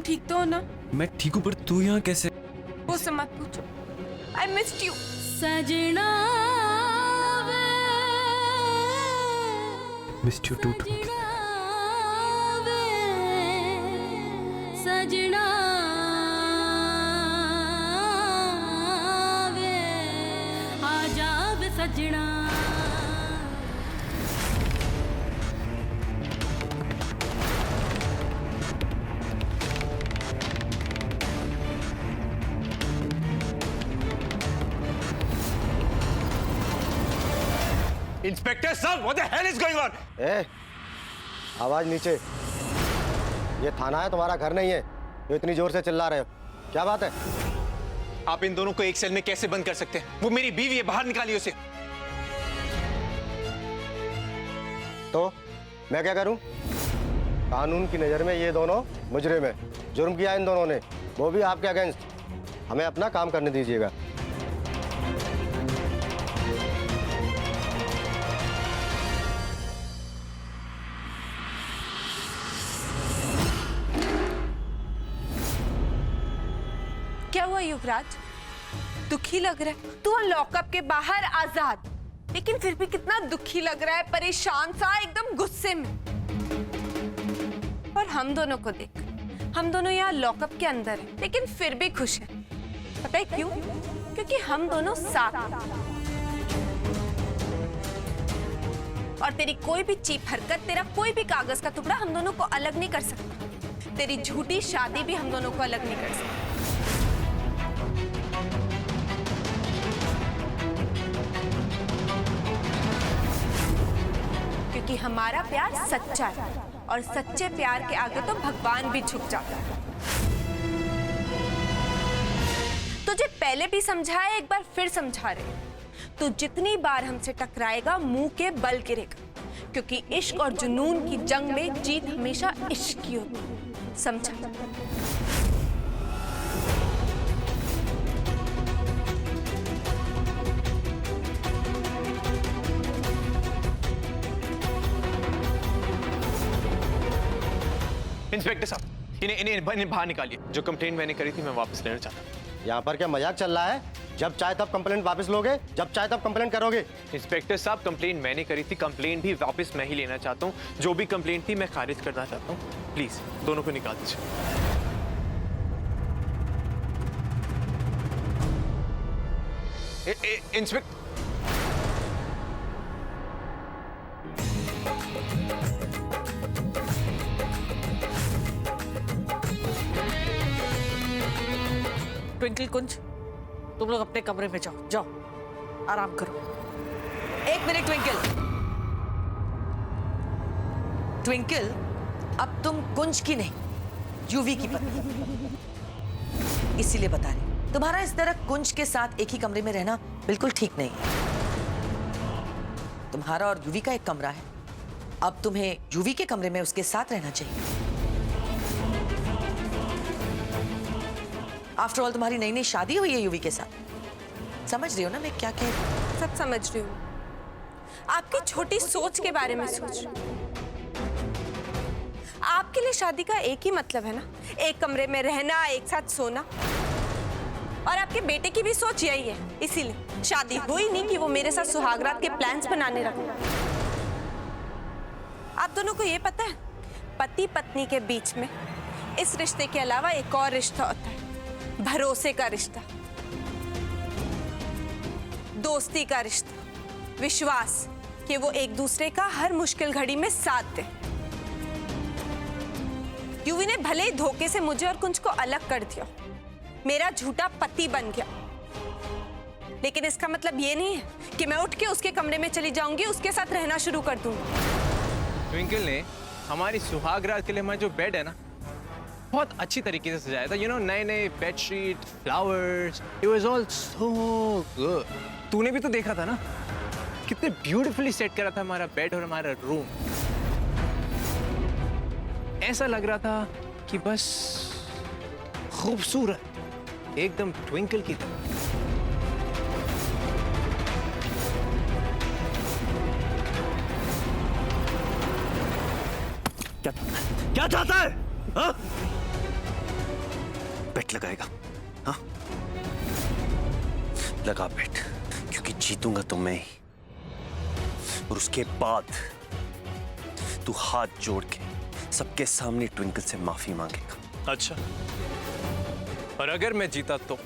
ठीक तो हो ना? मैं ठीक हूँ, पर तू यहाँ कैसे? वो सब मत पूछो। आई मिस्ड यू सजना वे, मिस्ड यू टू। सजना वे, सजना वे, आजा वे सजना। इंस्पेक्टर साहब, what the hell is going on? ए, आवाज नीचे। ये थाना है, तुम्हारा घर नहीं है। तो इतनी जोर से चिल्ला रहे हो, क्या बात है? आप इन दोनों को एक सेल में कैसे बंद कर सकते हैं? वो मेरी बीवी है, बाहर निकालिए उसे। तो मैं क्या करूं? कानून की नजर में ये दोनों मुजरिम है। जुर्म किया इन दोनों ने, वो भी आपके अगेंस्ट। हमें अपना काम करने दीजिएगा। क्या हुआ युवराज? दुखी लग रहा है? तू लॉकअप के बाहर आजाद, लेकिन फिर भी कितना दुखी लग रहा है, परेशान सा, एकदम गुस्से में। और हम दोनों को देख, हम दोनों यहाँ लॉकअप के अंदर हैं, लेकिन फिर भी खुश हैं। पता है क्यों? क्योंकि हम दोनों साथ हैं। और तेरी कोई भी चीप हरकत, तेरा कोई भी कागज का टुकड़ा हम दोनों को अलग नहीं कर सकता। तेरी झूठी शादी भी हम दोनों को अलग नहीं कर सकती। क्योंकि हमारा प्यार सच्चा है, और सच्चे प्यार के आगे तो भगवान भी झुक जाता है। तुझे पहले भी समझाया, एक बार फिर समझा रहे। तू जितनी बार हमसे टकराएगा, मुंह के बल गिरेगा, क्योंकि इश्क और जुनून की जंग में जीत हमेशा इश्क की होती है। समझा? इंस्पेक्टर साहब, इन्हें बाहर निकालिए। जो कंप्लेंट मैंने करी थी, मैं वापस लेना चाहता हूँ। यहाँ पर क्या मजाक चल रहा है? जब चाहे तब कंप्लेंट वापस लोगे, जब चाहे तब कंप्लेंट करोगे। इंस्पेक्टर साहब, कंप्लेंट मैंने करी थी, कंप्लेंट भी वापस मैं ही लेना चाहता हूँ। जो भी कंप्लेंट थी मैं खारिज करना चाहता हूँ। प्लीज दोनों को निकाल दीजिए। इंस्पेक्टर, ट्विंकल कुंज, तुम लोग अपने कमरे में जाओ, जाओ आराम करो। एक मिनट ट्विंकल। ट्विंकल, अब तुम कुंज की नहीं, यूवी की पत्नी, इसीलिए बता रही, तुम्हारा इस तरह कुंज के साथ एक ही कमरे में रहना बिल्कुल ठीक नहीं है। तुम्हारा और यूवी का एक कमरा है, अब तुम्हें यूवी के कमरे में उसके साथ रहना चाहिए। आफ्टर ऑल तुम्हारी नई नई शादी हुई है यूवी के साथ। समझ रही हो ना मैं क्या कह रही हूँ? सब समझ रही हूँ। आपकी छोटी सोच के बारे में सोच रही हूँ। आपके लिए शादी का एक ही मतलब है ना, एक कमरे में रहना, एक साथ सोना। और आपके बेटे की भी सोच यही है, इसीलिए शादी हुई नहीं कि वो मेरे साथ सुहागरात के प्लान्स बनाने लगे। आप दोनों को ये पता है, पति पत्नी के बीच में इस रिश्ते के अलावा एक और रिश्ता होता है, भरोसे का रिश्ता, दोस्ती का रिश्ता, विश्वास कि वो एक दूसरे का हर मुश्किल घड़ी में साथ दे। यूवी ने भले ही धोखे से मुझे और कुंज को अलग कर दिया, मेरा झूठा पति बन गया, लेकिन इसका मतलब ये नहीं है कि मैं उठ के उसके कमरे में चली जाऊंगी, उसके साथ रहना शुरू कर दूंगी। ट्विंकल ने हमारी सुहागरात के लिए हमारा जो बेड है ना, बहुत अच्छी तरीके से सजाया था। यू नो, नए नए bedsheet, flowers, it was all so good. तूने भी तो देखा था ना, कितने ब्यूटीफुली सेट करा था हमारा बेड और हमारा रूम। ऐसा लग रहा था कि बस खूबसूरत, एकदम ट्विंकल की तरह। क्या चाहता है? हाँ? बेट लगाएगा? हाँ, लगा बेट, क्योंकि जीतूंगा तो मैं ही। और उसके बाद तू हाथ जोड़ के सबके सामने ट्विंकल से माफी मांगेगा। अच्छा, और अगर मैं जीता तो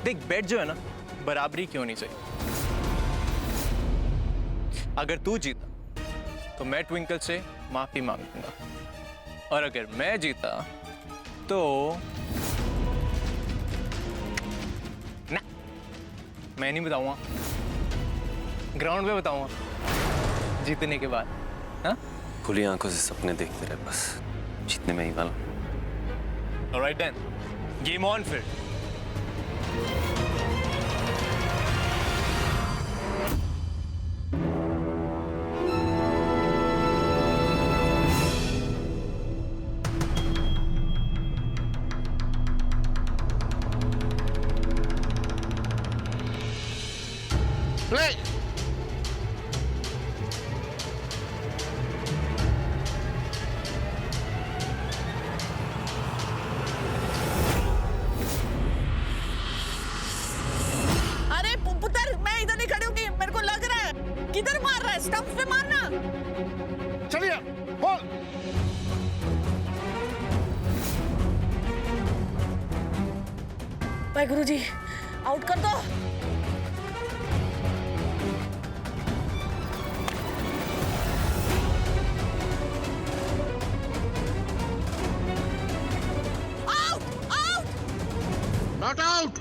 देख, बेट जो है ना बराबरी क्यों नहीं चाहिए। अगर तू जीता तो मैं ट्विंकल से माफी मांगूंगा, और अगर मैं जीता तो ना, मैं नहीं बताऊंगा, ग्राउंड पे बताऊंगा जीतने के बाद। हाँ, खुली आंखों से सपने देखते रहे, बस जीतने में ही वाला। ऑलराइट देन, गेम ऑन फिर। Play! अरे पुत्र, मैं इधर नहीं खड़ी हूँ, मेरे को लग रहा है। किधर मार रहा है? स्टंप्स पे मारना। चलिए, बॉल। भाई गुरुजी, आउट कर दो। Not out!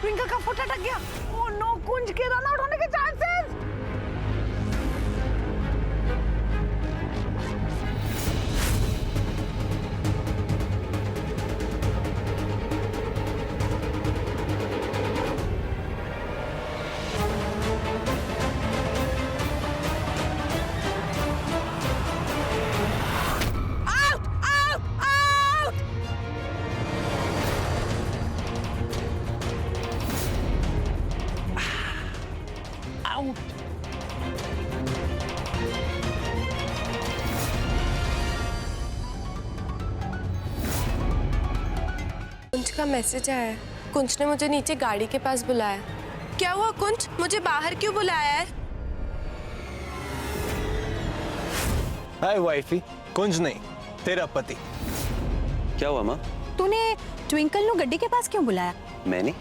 ट्विंकल का फुट अटक गया। ओह नो, कुंज के रन आउट होने के चांसेस। कुंज का मैसेज आया है। कुंज ने मुझे नीचे गाड़ी के पास बुलाया। क्या हुआ कुंज, मुझे बाहर क्यों बुलाया है? हाय वाइफी। कुंज नहीं, तेरा पति। क्या हुआ माँ? तूने ट्विंकल नु गड्डी के पास क्यों बुलाया? मैंने